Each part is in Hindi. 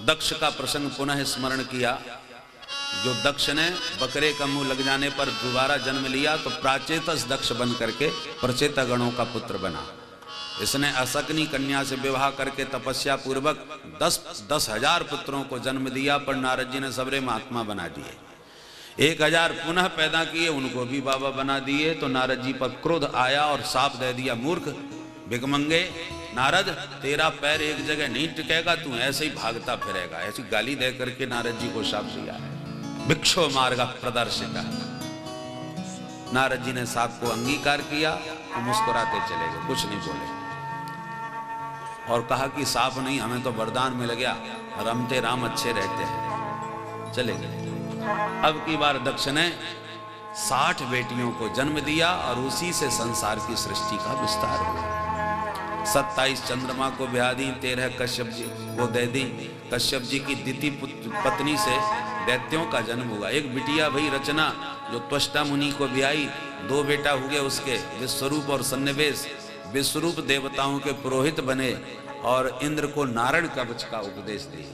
दक्ष का प्रसंग पुनः स्मरण किया। जो दक्ष ने बकरे का मुंह लग जाने पर दोबारा जन्म लिया तो प्राचेतस दक्ष बन करके प्रचेत गणों का पुत्र बना। इसने अशक्नी कन्या से विवाह करके तपस्या पूर्वक 10,000 पुत्रों को जन्म दिया, पर नारद जी ने सबरे महात्मा बना दिए। 1,000 पुनः पैदा किए, उनको भी बाबा बना दिए। तो नारद जी पर क्रोध आया और शाप दे दिया, मूर्ख भिखमंगे नारद, तेरा पैर एक जगह नहीं टिकेगा, तू ऐसे ही भागता फिरेगा। ऐसी गाली दे करके नारद जी को शाप दिया है, भिक्षो मार्ग प्रदर्शिता। नारद जी ने शाप को अंगीकार किया तो मुस्कुराते चले गए, कुछ नहीं बोले और कहा कि शाप नहीं, हमें तो वरदान मिल गया, रमते राम अच्छे रहते हैं, चले गए। अब की बार दक्ष ने 60 बेटियों को जन्म दिया और उसी से संसार की सृष्टि का विस्तार हुआ। 27 चंद्रमा को ब्याह दी, 13 कश्यप जी को दे दी। कश्यप जी की द्वितीय पत्नी से दैत्यों का जन्म हुआ। एक बिटिया भई रचना जो त्वष्टा मुनि को ब्याही, 2 बेटा हुए उसके, विश्वरूप और सन्निवेश। विश्वरूप देवताओं के पुरोहित बने और इंद्र को नारायण कवच का उपदेश दिया।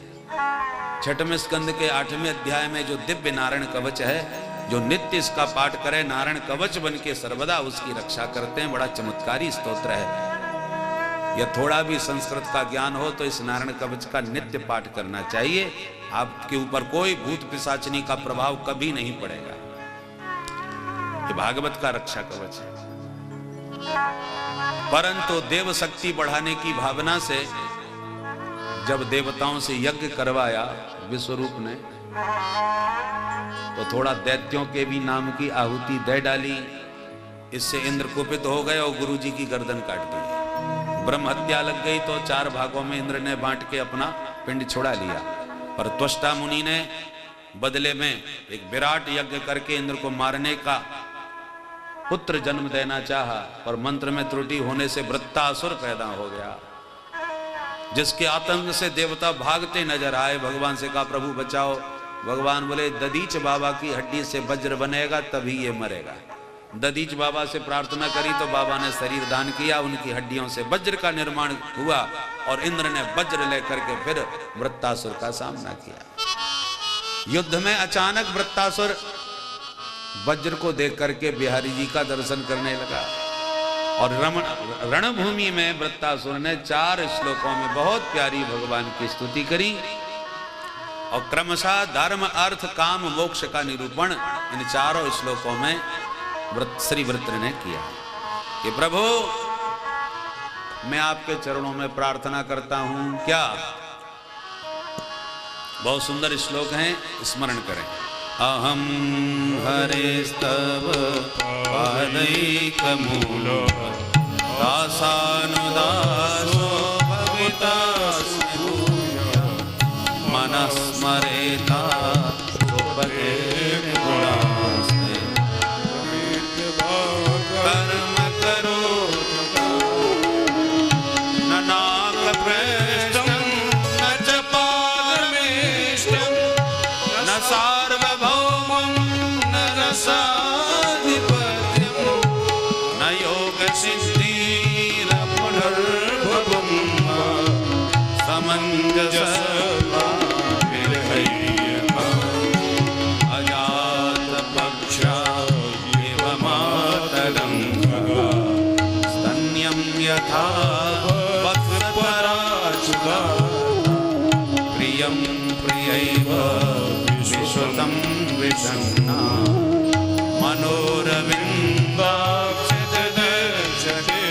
6वें स्कंद के 8वें अध्याय में जो दिव्य नारायण कवच है, जो नित्य इसका पाठ करे नारायण कवच बन के सर्वदा उसकी रक्षा करते हैं। बड़ा चमत्कारी स्तोत्र है। या थोड़ा भी संस्कृत का ज्ञान हो तो इस नारायण कवच का नित्य पाठ करना चाहिए। आपके ऊपर कोई भूत पिशाचनी का प्रभाव कभी नहीं पड़ेगा। ये भागवत का रक्षा कवच है। परंतु देव शक्ति बढ़ाने की भावना से जब देवताओं से यज्ञ करवाया विश्वरूप ने, तो थोड़ा दैत्यों के भी नाम की आहुति दे डाली। इससे इंद्र कुपित हो गए और गुरु जी की गर्दन काट दी। ब्रह्म हत्या लग गई तो 4 भागों में इंद्र ने बांट के अपना पिंड छुड़ा लिया। पर त्वष्टा मुनि ने बदले में एक विराट यज्ञ करके इंद्र को मारने का पुत्र जन्म देना चाहा, पर मंत्र में त्रुटि होने से वृत्तासुर पैदा हो गया, जिसके आतंक से देवता भागते नजर आए। भगवान से कहा, प्रभु बचाओ। भगवान बोले, ददीच बाबा की हड्डी से वज्र बनेगा तभी ये मरेगा। ददीच बाबा से प्रार्थना करी तो बाबा ने शरीर दान किया, उनकी हड्डियों से वज्र का निर्माण हुआ और इंद्र ने वज्र लेकर के फिर वृत्तासुर का सामना किया। युद्ध में अचानक वृत्तासुर वज्र को देख करके बिहारी जी का दर्शन करने लगा और रणभूमि में वृत्तासुर ने 4 श्लोकों में बहुत प्यारी भगवान की स्तुति करी और क्रमशः धर्म अर्थ काम मोक्ष का निरूपण इन 4 श्लोकों में श्री वृत्र ने किया कि प्रभु मैं आपके चरणों में प्रार्थना करता हूं। क्या बहुत सुंदर श्लोक हैं, स्मरण करें। अहम हरेस्तव पादैकमूलो दासानुदासो भवितास्मि मनस्मरेता सुपदेन गुणास्ते कर्म करो न नागप्रेष्ठं न च पारमेष्ठं न सार्वभौमं न रसाधिपत्यं न योगसिद्धिरपुनर्भवं समञ्जसः अजातपक्षा इव मातरं स्तन्यं यथा वत्सपराशुगा प्रियं प्रियैव विश्रुतं विषण्णा मनोरविन्दाक्षदर्शने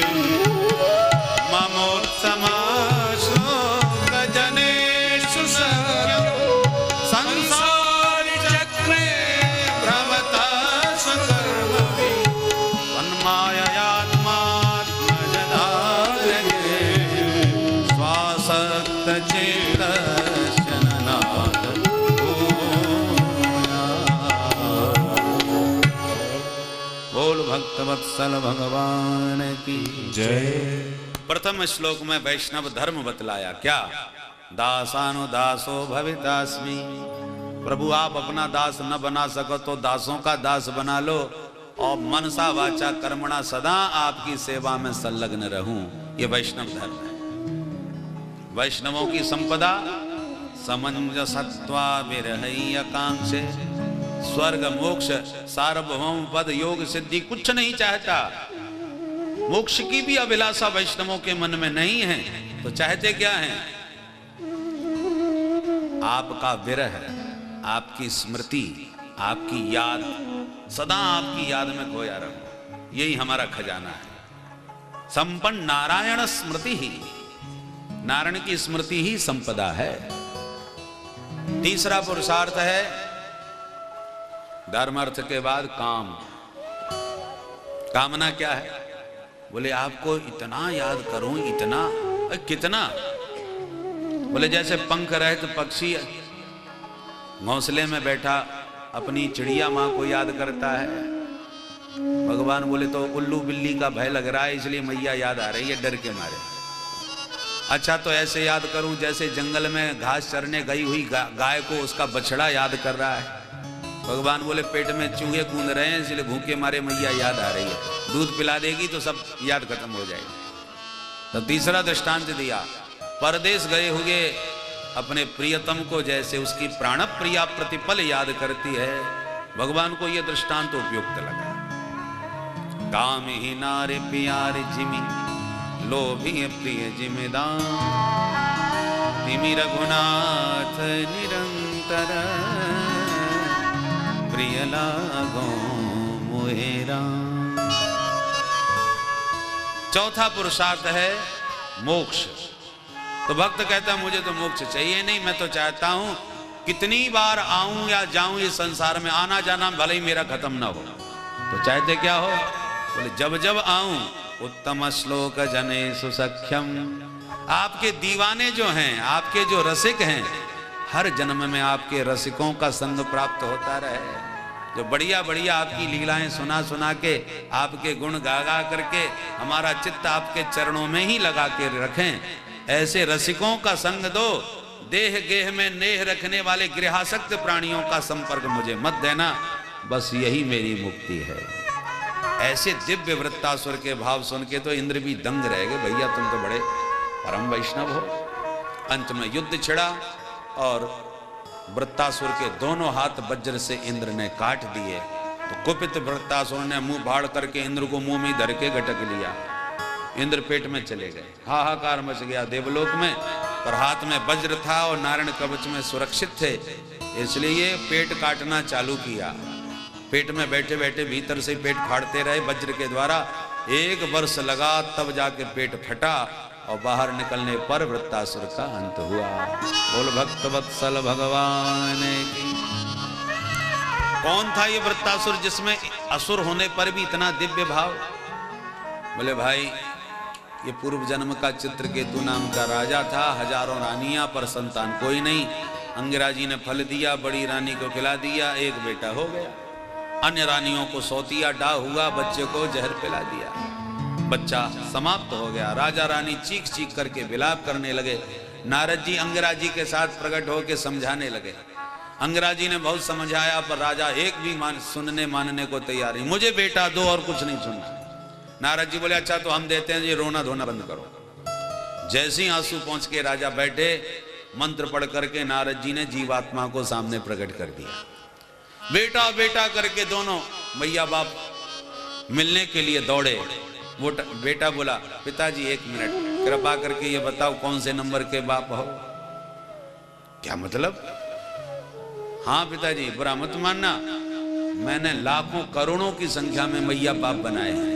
ममोत्तमाश्लोकजनेषु संसारचक्रे भ्रमता स्वकर्मभिः तन्माययात्मात्मजदालये स्वासक्तचेतस्य ननाद बोल भक्तवत्सल भगवान की जय। प्रथम श्लोक में वैष्णव धर्म बतलाया। क्या? दासानुदासो भवितास्मि। प्रभु आप अपना दास न बना सको तो दासों का दास बना लो और मनसा वाचा कर्मणा सदा आपकी सेवा में संलग्न रहूं। ये वैष्णव धर्म है। वैष्णवों की संपदा समंजसत्वा विरहई आकांक्षे। स्वर्ग मोक्ष सार्वभौम पद योग सिद्धि कुछ नहीं चाहता। मोक्ष की भी अभिलाषा वैष्णवों के मन में नहीं है, तो चाहते क्या हैं? आपका विरह, आपकी स्मृति, आपकी याद, सदा आपकी याद में खोया रहो, यही हमारा खजाना है। संपन्न नारायण स्मृति ही, नारायण की स्मृति ही संपदा है। तीसरा पुरुषार्थ है धर्म अर्थ के बाद काम। कामना क्या है? बोले आपको इतना याद करूं, इतना, कितना? बोले जैसे पंख रहित पक्षी घोंसले में बैठा अपनी चिड़िया माँ को याद करता है। भगवान बोले तो उल्लू बिल्ली का भय लग रहा है, इसलिए मैया याद आ रही है डर के मारे। अच्छा तो ऐसे याद करूं जैसे जंगल में घास चरने गई हुई गाय को उसका बछड़ा याद कर रहा है। भगवान बोले पेट में चूहे कूद रहे हैं, इसलिए भूखे मारे मैया याद आ रही है। दूध पिला देगी तो सब याद खत्म हो जाएगी। तो तीसरा दृष्टांत दिया, परदेश गए हुए अपने प्रियतम को जैसे उसकी प्राण प्रिया प्रतिपल याद करती है। भगवान को यह दृष्टांत उपयुक्त लगा। काम ही नारे प्यारे जिमी, लोभी प्रिय जिम्मेदार, तिमि रघुनाथ निरंतर, प्रिय लागो मोहेरा। चौथा पुरुषार्थ है मोक्ष। तो भक्त कहता है मुझे तो मोक्ष चाहिए नहीं, मैं तो चाहता हूं कितनी बार आऊं या जाऊं इस संसार में, आना जाना भले ही मेरा खत्म ना हो। तो चाहते क्या हो? बोले जब जब आऊं उत्तम श्लोक जने सुसख्यम। आपके दीवाने जो हैं, आपके जो रसिक हैं, हर जन्म में आपके रसिकों का संग प्राप्त होता रहे, जो बढ़िया बढ़िया आपकी लीलाएं सुना सुना के, आपके गुण गा गा करके हमारा चित्त आपके चरणों में ही लगा के रखें। ऐसे रसिकों का संग दो। देह गेह में नेह रखने वाले गृहासक्त प्राणियों का संपर्क मुझे मत देना, बस यही मेरी मुक्ति है। ऐसे दिव्य वृत्तासुर के भाव सुन के तो इंद्र भी दंग रह गए, भैया तुम तो बड़े परम वैष्णव हो। अंत में युद्ध छिड़ा और वृत्तासुर के दोनों हाथ वज्र से इंद्र ने काट दिए। तो कुपित वृत्तासुर ने मुंह फाड़ करके इंद्र को मुंह में धर के गटक लिया। इंद्र पेट में चले गए, हाहाकार मच गया देवलोक में। पर हाथ में वज्र था और नारायण कवच में सुरक्षित थे, इसलिए पेट काटना चालू किया। पेट में बैठे बैठे भीतर से पेट फाड़ते रहे वज्र के द्वारा। 1 वर्ष लगा, तब जाके पेट फटा और बाहर निकलने पर वृत्तासुर का अंत हुआ। बोल भक्त वत्सल भगवान की। कौन था ये वृत्तासुर जिसमें असुर होने पर भी इतना दिव्य भाव? बोले भाई ये पूर्व जन्म का चित्रकेतु नाम का राजा था, हजारों रानियां पर संतान कोई नहीं। अंगिराजी ने फल दिया, बड़ी रानी को खिला दिया, एक बेटा हो गया। अन्य रानियों को सौतिया डा हुआ, बच्चे को जहर पिला दिया, बच्चा समाप्त हो गया। राजा रानी चीख चीख करके विलाप करने लगे। नारद जी अंगिराजी के साथ प्रकट होकर समझाने लगे। अंगिराजी ने बहुत समझाया, पर राजा एक भी सुनने मानने को तैयार नहीं। मुझे बेटा दो और कुछ नहीं सुनना। नारद जी बोले अच्छा तो हम देते हैं, ये रोना धोना बंद करो। जैसे ही आंसू पहुंच के राजा बैठे, मंत्र पढ़ करके नारद जी ने जीवात्मा को सामने प्रकट कर दिया। बेटा बेटा करके दोनों मैया बाप मिलने के लिए दौड़े। वो बेटा बोला पिताजी 1 मिनट कृपा करके ये बताओ कौन से नंबर के बाप हो? क्या मतलब? हाँ पिताजी बुरा मत मानना, मैंने लाखों करोड़ों की संख्या में मैया बाप बनाए हैं,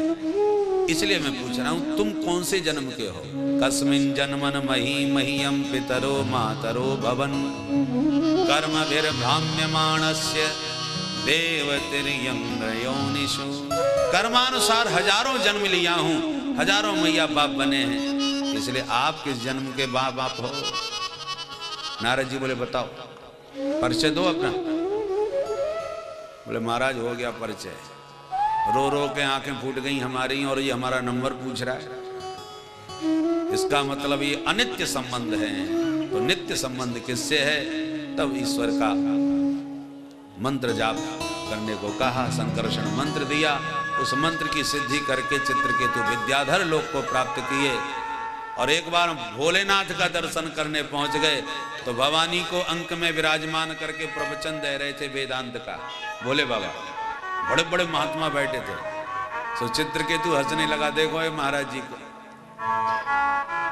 इसलिए मैं पूछ रहा हूं तुम कौन से जन्म के हो? कस्मिन जन्मन मही मह्यम पितरो मातरो भवन, कर्म भ्राम्यमाणस्य देवतिर्यंगयोनिषु। कर्मानुसार हजारों जन्म लिया हूं, हजारों मैया बाप बने हैं, इसलिए आप किस जन्म के बाप हो? नारद जी बोले बताओ, परिचय दो अपना। बोले महाराज हो गया परिचय। रो रो के आंखें फूट गई हमारी, और ये हमारा नंबर पूछ रहा है। इसका मतलब ये अनित्य संबंध है। तो नित्य संबंध किससे है? तब ईश्वर का मंत्र जाप करने को कहा, संकर्षण मंत्र दिया। उस मंत्र की सिद्धि करके चित्रकेतु विद्याधर लोक को प्राप्त किए और एक बार भोलेनाथ का दर्शन करने पहुंच गए तो भवानी को अंक में विराजमान करके प्रवचन दे रहे थे वेदांत का भोले बाबा। बड़े बड़े महात्मा बैठे थे। सो चित्रकेतु हंसने लगा, देखो ये महाराज जी को,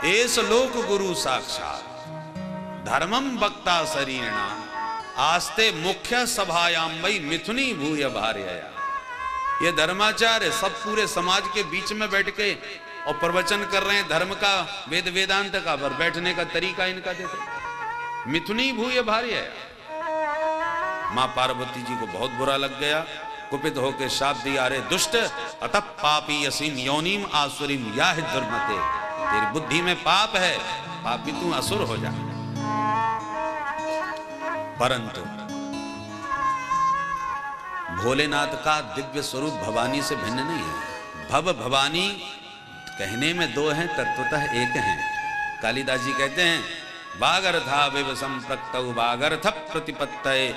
एस लोक गुरु साक्षात धर्मम वक्ता शरीरणा आस्ते मुख्य सभायाम वही मिथुनी भूय भार्यया। ये धर्माचार्य सब पूरे समाज के बीच में बैठ के और प्रवचन कर रहे हैं धर्म का, वेद वेदांत का, पर बैठने का तरीका इनका देखो, मिथुनी भूय भार्यया। मां पार्वती जी को बहुत बुरा लग गया, कुपित होकर शाप दिया, अरे दुष्ट अतः पापी यसीम योनिम आसुरीम या दुर्मते, तेरी बुद्धि में पाप है, पापी तू असुर हो जा। परंतु भोलेनाथ का दिव्य स्वरूप भवानी से भिन्न नहीं है। भव भवानी कहने में दो हैं, तत्वतः एक हैं। कालिदास जी कहते हैं, वागर्था विव संप्रक्तौ वागर्थ प्रतिपत्तये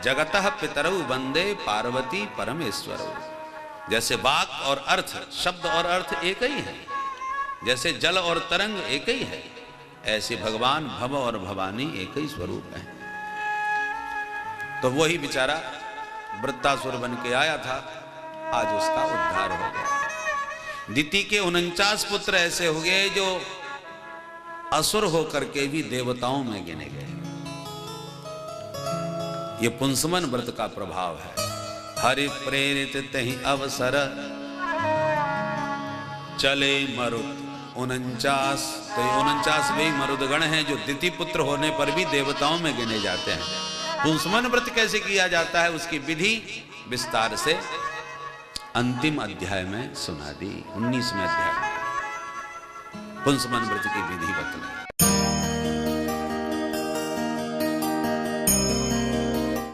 जगतः पितरौ वंदे पार्वती परमेश्वरौ। जैसे वाक और अर्थ, शब्द और अर्थ एक ही है, जैसे जल और तरंग एक ही है, ऐसे भगवान भव और भवानी एक ही स्वरूप है। तो वही बेचारा वृत्तासुर बन के आया था, आज उसका उद्धार हो गया। दिति के 49 पुत्र ऐसे हो गए जो असुर होकर के भी देवताओं में गिने गए। ये पुंसवन व्रत का प्रभाव है। हरि प्रेरित तहि अवसर चले मरुत 49, तो 49 वे मरुदगण हैं जो दिति पुत्र होने पर भी देवताओं में गिने जाते हैं। पुंसवन व्रत कैसे किया जाता है उसकी विधि विस्तार से अंतिम अध्याय में सुना दी। 19वें अध्याय में पुंसवन व्रत की विधि बतलाई।